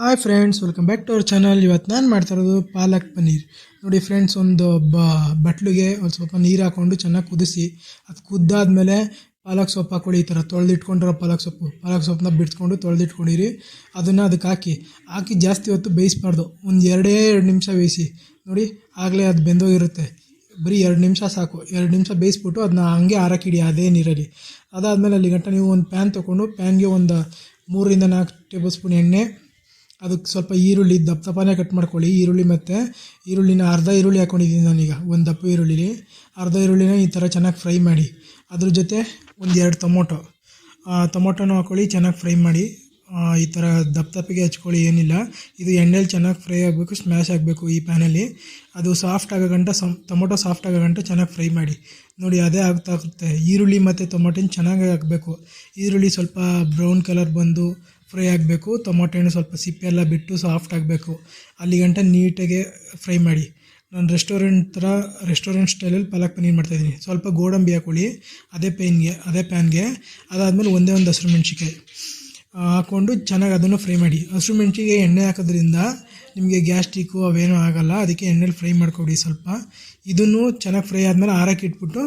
Hi friends, welcome back to our channel. ಇವತ್ತು ನಾನು ಮಾಡ್ತಾ ಇರೋದು ಪಾಲಕ್ ಪನ್ನೀರ್. ನೋಡಿ ಫ್ರೆಂಡ್ಸ್, ಒಂದು ಬಟ್ಲಿಗೆ ಒಂದು ಸ್ವಲ್ಪ ನೀರು ಹಾಕ್ಕೊಂಡು ಚೆನ್ನಾಗಿ ಕುದಿಸಿ, ಅದು ಕುದ್ದಾದ್ಮೇಲೆ ಪಾಲಕ್ ಸೊಪ್ಪು ಹಾಕ್ಕೊಳ್ಳಿ. ಈ ಥರ ತೊಳೆದಿಟ್ಕೊಂಡಿರೋ ಪಾಲಕ್ ಸೊಪ್ಪನ್ನ ಬಿಡಿಸ್ಕೊಂಡು ತೊಳೆದಿಟ್ಕೊಂಡಿರಿ. ಅದನ್ನು ಅದಕ್ಕೆ ಹಾಕಿ ಜಾಸ್ತಿ ಹೊತ್ತು ಬೇಯಿಸಬಾರ್ದು. ಒಂದು 2 ನಿಮಿಷ ಬೇಯಿಸಿ. ನೋಡಿ, ಆಗಲೇ ಅದು ಬೆಂದೋಗಿರುತ್ತೆ. ಬರೀ 2 ನಿಮಿಷ ಸಾಕು. 2 ನಿಮಿಷ ಬೇಯಿಸ್ಬಿಟ್ಟು ಅದನ್ನ ಹಂಗೆ ಆರಕ್ಕಿಡಿ ಅದೇ ನೀರಲ್ಲಿ. ಅದಾದಮೇಲೆ ಅಲ್ಲಿ ಗಂಟ ನೀವು ಒಂದು ಪ್ಯಾನ್ ತೊಗೊಂಡು ಪ್ಯಾನ್ಗೆ ಒಂದು 3 ರಿಂದ 4 ಟೇಬಲ್ ಸ್ಪೂನ್ ಎಣ್ಣೆ, ಅದಕ್ಕೆ ಸ್ವಲ್ಪ ಈರುಳ್ಳಿ ದಪ್ಪನೇ ಕಟ್ ಮಾಡ್ಕೊಳ್ಳಿ. ಈರುಳ್ಳಿನ ಅರ್ಧ ಈರುಳ್ಳಿ ಹಾಕ್ಕೊಂಡಿದ್ದೀನಿ ನಾನೀಗ. ಒಂದು ದಪ್ಪ ಅರ್ಧ ಈರುಳ್ಳಿನ ಈ ಥರ ಚೆನ್ನಾಗಿ ಫ್ರೈ ಮಾಡಿ. ಅದ್ರ ಜೊತೆ ಒಂದು 2 ಟೊಮೊಟೊನೂ ಹಾಕ್ಕೊಳ್ಳಿ, ಚೆನ್ನಾಗಿ ಫ್ರೈ ಮಾಡಿ. ಈ ಥರ ದಪ್ಪಗೆ ಹಚ್ಕೊಳ್ಳಿ, ಏನಿಲ್ಲ. ಇದು ಎಣ್ಣೆಲಿ ಚೆನ್ನಾಗಿ ಫ್ರೈ ಆಗಬೇಕು, ಸ್ಮ್ಯಾಶ್ ಆಗಬೇಕು ಈ ಪ್ಯಾನಲ್ಲಿ. ಅದು ಸಾಫ್ಟ್ ಆಗೋ ಗಂಟ ಟೊಮೊಟೊ ಸಾಫ್ಟ್ ಆಗೋ ಗಂಟ ಚೆನ್ನಾಗಿ ಫ್ರೈ ಮಾಡಿ. ನೋಡಿ, ಅದೇ ಆಗ್ತಾಗುತ್ತೆ. ಈರುಳ್ಳಿ ಮತ್ತು ಟೊಮೊಟೊನ ಚೆನ್ನಾಗಿ ಹಾಕಬೇಕು. ಈರುಳ್ಳಿ ಸ್ವಲ್ಪ ಬ್ರೌನ್ ಕಲರ್ ಬಂದು ಫ್ರೈ ಆಗಬೇಕು. ಟೊಮೊಟೊ ಸ್ವಲ್ಪ ಸಿಪ್ಪೆ ಎಲ್ಲ ಬಿಟ್ಟು ಸಾಫ್ಟ್ ಆಗಬೇಕು. ಅಲ್ಲಿ ಗಂಟ ನೀಟಾಗಿ ಫ್ರೈ ಮಾಡಿ. ನಾನು ರೆಸ್ಟೋರೆಂಟ್ ಸ್ಟೈಲಲ್ಲಿ ಪಾಲಕ್ ಪನ್ನೀರ್ ಮಾಡ್ತಾಯಿದ್ದೀನಿ. ಸ್ವಲ್ಪ ಗೋಡಂಬಿ ಹಾಕ್ಕೊಳ್ಳಿ ಅದೇ ಪ್ಯಾನ್ಗೆ. ಅದಾದಮೇಲೆ ಒಂದೇ ಒಂದು ಹಸಿರು ಮೆಣಸಿನ್ಕಾಯಿ ಹಾಕ್ಕೊಂಡು ಚೆನ್ನಾಗಿ ಅದನ್ನು ಫ್ರೈ ಮಾಡಿ. ಹಸಿರು ಮೆಣಸಿಗೆ ಎಣ್ಣೆ ಹಾಕೋದ್ರಿಂದ ನಿಮಗೆ ಗ್ಯಾಸ್ಟ್ರಿಕ್ಕು ಅವೇನೂ ಆಗೋಲ್ಲ. ಅದಕ್ಕೆ ಎಣ್ಣೆಲಿ ಫ್ರೈ ಮಾಡ್ಕೊಡಿ ಸ್ವಲ್ಪ. ಇದನ್ನು ಚೆನ್ನಾಗಿ ಫ್ರೈ ಆದಮೇಲೆ ಆರಕ್ಕೆ ಇಟ್ಬಿಟ್ಟು,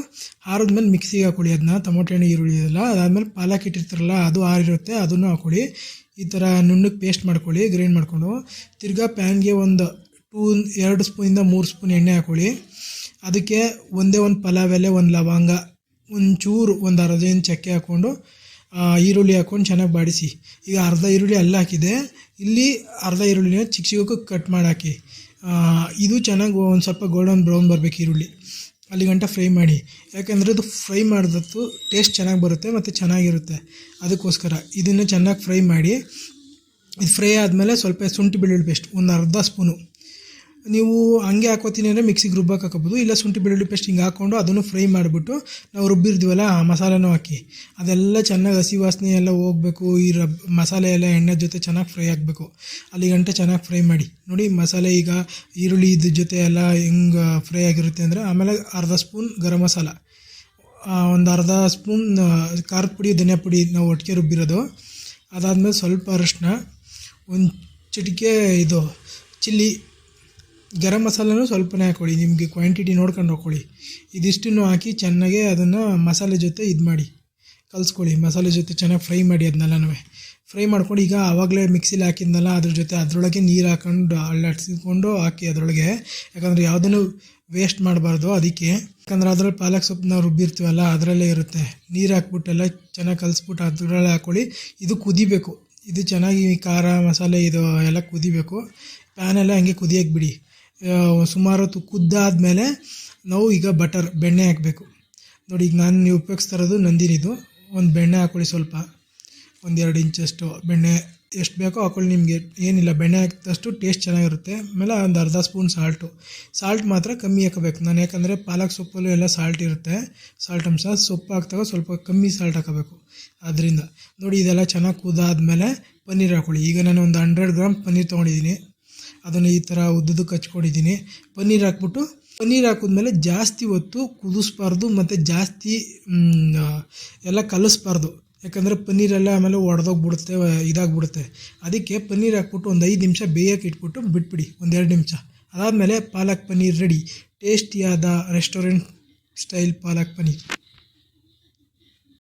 ಆರಿದ್ಮೇಲೆ ಮಿಕ್ಸಿಗೆ ಹಾಕ್ಕೊಳ್ಳಿ ಅದನ್ನ. ಟೊಮೊಟೊ ಹಣ್ಣು ಈರುಳ್ಳಿ ಇದೆಲ್ಲ ಅದಾದಮೇಲೆ ಪಾಲಕ್ ಇಟ್ಟಿರ್ತಾರಲ್ಲ ಅದು ಆರಿರುತ್ತೆ, ಅದನ್ನು ಹಾಕ್ಕೊಳ್ಳಿ. ಈ ಥರ ನುಣ್ಣಗೆ ಪೇಸ್ಟ್ ಮಾಡ್ಕೊಳ್ಳಿ, ಗ್ರೈಂಡ್ ಮಾಡಿಕೊಂಡು. ತಿರ್ಗಾ ಪ್ಯಾನ್ಗೆ ಒಂದು 2 ಸ್ಪೂನಿಂದ 3 ಸ್ಪೂನ್ ಎಣ್ಣೆ ಹಾಕ್ಕೊಳ್ಳಿ. ಅದಕ್ಕೆ ಒಂದೇ ಒಂದು ಪಲಾವ್ ಎಲೆ, ಒಂದು ಲವಂಗ, ಒಂಚೂರು ಒಂದು ಅರ್ಧ ಇಂಚ್ ಚಕ್ಕೆ ಹಾಕ್ಕೊಂಡು ಈರುಳ್ಳಿ ಹಾಕ್ಕೊಂಡು ಚೆನ್ನಾಗಿ ಬಾಡಿಸಿ. ಈಗ ಅರ್ಧ ಈರುಳ್ಳಿ ಅಲ್ಲ ಹಾಕಿದೆ, ಇಲ್ಲಿ ಅರ್ಧ ಈರುಳ್ಳಿನ ಚಿಕ್ಕ ಕಟ್ ಮಾಡಿ ಹಾಕಿ. ಇದು ಚೆನ್ನಾಗಿ ಒಂದು ಸ್ವಲ್ಪ ಗೋಲ್ಡನ್ ಬ್ರೌನ್ ಬರಬೇಕು ಈರುಳ್ಳಿ. ಅಲ್ಲಿ ಗಂಟ ಫ್ರೈ ಮಾಡಿ. ಯಾಕೆಂದರೆ ಅದು ಫ್ರೈ ಮಾಡಿದತ್ತು ಟೇಸ್ಟ್ ಚೆನ್ನಾಗಿ ಬರುತ್ತೆ ಮತ್ತು ಚೆನ್ನಾಗಿರುತ್ತೆ. ಅದಕ್ಕೋಸ್ಕರ ಇದನ್ನು ಚೆನ್ನಾಗಿ ಫ್ರೈ ಮಾಡಿ. ಇದು ಫ್ರೈ ಆದಮೇಲೆ ಸ್ವಲ್ಪ ಶುಂಠಿ ಬೆಳ್ಳುಳ್ಳಿ ಪೇಸ್ಟ್ ಒಂದು ಅರ್ಧ ಸ್ಪೂನು. ನೀವು ಹಂಗೆ ಹಾಕೋತೀನಿ ಅಂದರೆ ಮಿಕ್ಸಿಗೆ ರುಬ್ಬಕ್ಕೆ ಹಾಕೋಬೋದು, ಇಲ್ಲ ಶುಂಠಿ ಬೆಳ್ಳುಳ್ಳಿ ಪೇಸ್ಟ್ ಹಿಂಗೆ ಹಾಕ್ಕೊಂಡು ಅದನ್ನು ಫ್ರೈ ಮಾಡಿಬಿಟ್ಟು ನಾವು ರುಬ್ಬಿರ್ತೀವಲ್ಲ ಆ ಮಸಾಲೆನೂ ಹಾಕಿ. ಅದೆಲ್ಲ ಚೆನ್ನಾಗಿ ಹಸಿ ವಾಸನೆ ಎಲ್ಲ ಹೋಗಬೇಕು. ಈ ಮಸಾಲೆ ಎಲ್ಲ ಎಣ್ಣೆ ಜೊತೆ ಚೆನ್ನಾಗಿ ಫ್ರೈ ಆಗಬೇಕು. ಅಲ್ಲಿ ಗಂಟೆ ಚೆನ್ನಾಗಿ ಫ್ರೈ ಮಾಡಿ. ನೋಡಿ, ಮಸಾಲೆ ಈಗ ಈರುಳ್ಳಿ ಇದ್ರ ಜೊತೆ ಎಲ್ಲ ಹೆಂಗೆ ಫ್ರೈ ಆಗಿರುತ್ತೆ ಅಂದರೆ, ಆಮೇಲೆ ಅರ್ಧ ಸ್ಪೂನ್ ಗರಂ ಮಸಾಲ, ಒಂದು ಅರ್ಧ ಸ್ಪೂನ್ ಖಾರದ ಪುಡಿ, ಧನಿಯಾ ಪುಡಿ ನಾವು ಒಟ್ಟಿಗೆ ರುಬ್ಬಿರೋದು. ಅದಾದಮೇಲೆ ಸ್ವಲ್ಪ ಅರಿಶಿನ, ಒಂದು ಚಿಟಿಕೆ ಇದು ಚಿಲ್ಲಿ, ಗರಂ ಮಸಾಲನೂ ಸ್ವಲ್ಪನೇ ಹಾಕ್ಕೊಳ್ಳಿ. ನಿಮಗೆ ಕ್ವಾಂಟಿಟಿ ನೋಡ್ಕೊಂಡು ಹಾಕ್ಕೊಳ್ಳಿ. ಇದಿಷ್ಟನ್ನು ಹಾಕಿ ಚೆನ್ನಾಗೆ ಅದನ್ನು ಮಸಾಲೆ ಜೊತೆ ಮಾಡಿ ಕಲಿಸ್ಕೊಳ್ಳಿ. ಮಸಾಲೆ ಜೊತೆ ಚೆನ್ನಾಗಿ ಫ್ರೈ ಮಾಡಿ. ಅದನ್ನೆಲ್ಲನೂ ಫ್ರೈ ಮಾಡ್ಕೊಂಡು, ಈಗ ಆವಾಗಲೇ ಮಿಕ್ಸಿಲಿ ಹಾಕಿದ್ನಲ್ಲ ಅದರೊಳಗೆ ನೀರು ಹಾಕೊಂಡು ಅಳ್ಳಾಡಿಸ್ಕೊಂಡು ಹಾಕಿ ಅದರೊಳಗೆ. ಯಾಕಂದರೆ ಯಾವುದನ್ನು ವೇಸ್ಟ್ ಮಾಡಬಾರ್ದು ಅದಕ್ಕೆ. ಯಾಕಂದರೆ ಅದರಲ್ಲಿ ಪಾಲಕ್ ಸೊಪ್ಪು ನಾವು ರುಬ್ಬಿರ್ತೀವಲ್ಲ ಅದರಲ್ಲೇ ಇರುತ್ತೆ. ನೀರು ಹಾಕ್ಬಿಟ್ಟೆಲ್ಲ ಚೆನ್ನಾಗಿ ಕಲಿಸ್ಬಿಟ್ಟು ಅದರಲ್ಲೇ ಹಾಕ್ಕೊಳ್ಳಿ. ಇದು ಕುದಿಬೇಕು. ಇದು ಚೆನ್ನಾಗಿ ಖಾರ ಮಸಾಲೆ ಇದು ಎಲ್ಲ ಕುದಿಬೇಕು. ಪ್ಯಾನೆಲ್ಲ ಹಂಗೆ ಕುದಿಯೋಕ್ಕೆ ಬಿಡಿ. ಸುಮಾರು ಹೊತ್ತು ಕುದ್ದಾದಮೇಲೆ ನಾವು ಈಗ ಬೆಣ್ಣೆ ಹಾಕಬೇಕು. ನೋಡಿ, ಈಗ ನೀವು ಉಪಯೋಗಿಸ್ತಾ ಇರೋದು ನಂದಿನಿದು. ಒಂದು ಬೆಣ್ಣೆ ಹಾಕ್ಕೊಳ್ಳಿ, ಸ್ವಲ್ಪ ಒಂದು 2 ಇಂಚಷ್ಟು ಬೆಣ್ಣೆ. ಎಷ್ಟು ಬೇಕೋ ಹಾಕ್ಕೊಳ್ಳಿ, ನಿಮಗೆ ಏನಿಲ್ಲ. ಬೆಣ್ಣೆ ಹಾಕಿದಷ್ಟು ಟೇಸ್ಟ್ ಚೆನ್ನಾಗಿರುತ್ತೆ. ಆಮೇಲೆ ಒಂದು ಅರ್ಧ ಸ್ಪೂನ್ ಸಾಲ್ಟ್ ಮಾತ್ರ ಕಮ್ಮಿ ಹಾಕಬೇಕು ನಾನು, ಯಾಕಂದರೆ ಪಾಲಕ್ ಸೊಪ್ಪಲ್ಲೂ ಎಲ್ಲ ಸಾಲ್ಟ್ ಇರುತ್ತೆ. ಸಾಲ್ಟ್ ಅಂಶ ಸೊಪ್ಪು ಹಾಕಿದಾಗ ಸ್ವಲ್ಪ ಕಮ್ಮಿ ಸಾಲ್ಟ್ ಹಾಕಬೇಕು. ಅದರಿಂದ ನೋಡಿ, ಇದೆಲ್ಲ ಚೆನ್ನಾಗಿ ಕುದಾದ್ಮೇಲೆ ಪನ್ನೀರ್ ಹಾಕ್ಕೊಳ್ಳಿ. ಈಗ ನಾನು ಒಂದು 100 ಗ್ರಾಮ್ ಪನ್ನೀರ್ ತೊಗೊಂಡಿದ್ದೀನಿ. ಅದನ್ನು ಈ ಥರ ಉದ್ದಕ್ಕೆ ಹಚ್ಕೊಂಡಿದ್ದೀನಿ. ಪನ್ನೀರ್ ಹಾಕಿದ್ಮೇಲೆ ಜಾಸ್ತಿ ಹೊತ್ತು ಕುದಿಸ್ಬಾರ್ದು ಮತ್ತು ಜಾಸ್ತಿ ಎಲ್ಲ ಕಲಿಸ್ಬಾರ್ದು. ಯಾಕಂದರೆ ಪನ್ನೀರೆಲ್ಲ ಆಮೇಲೆ ಒಡೆದೋಗ್ಬಿಡುತ್ತೆ, ಇದಾಗ್ಬಿಡುತ್ತೆ. ಅದಕ್ಕೆ ಪನ್ನೀರ್ ಹಾಕ್ಬಿಟ್ಟು ಒಂದು 5 ನಿಮಿಷ ಬೇಯಕ್ಕೆ ಇಟ್ಬಿಟ್ಟು ಬಿಟ್ಬಿಡಿ, ಒಂದು 2 ನಿಮಿಷ. ಅದಾದಮೇಲೆ palak paneer ready. ಟೇಸ್ಟಿಯಾದ restaurant style palak paneer.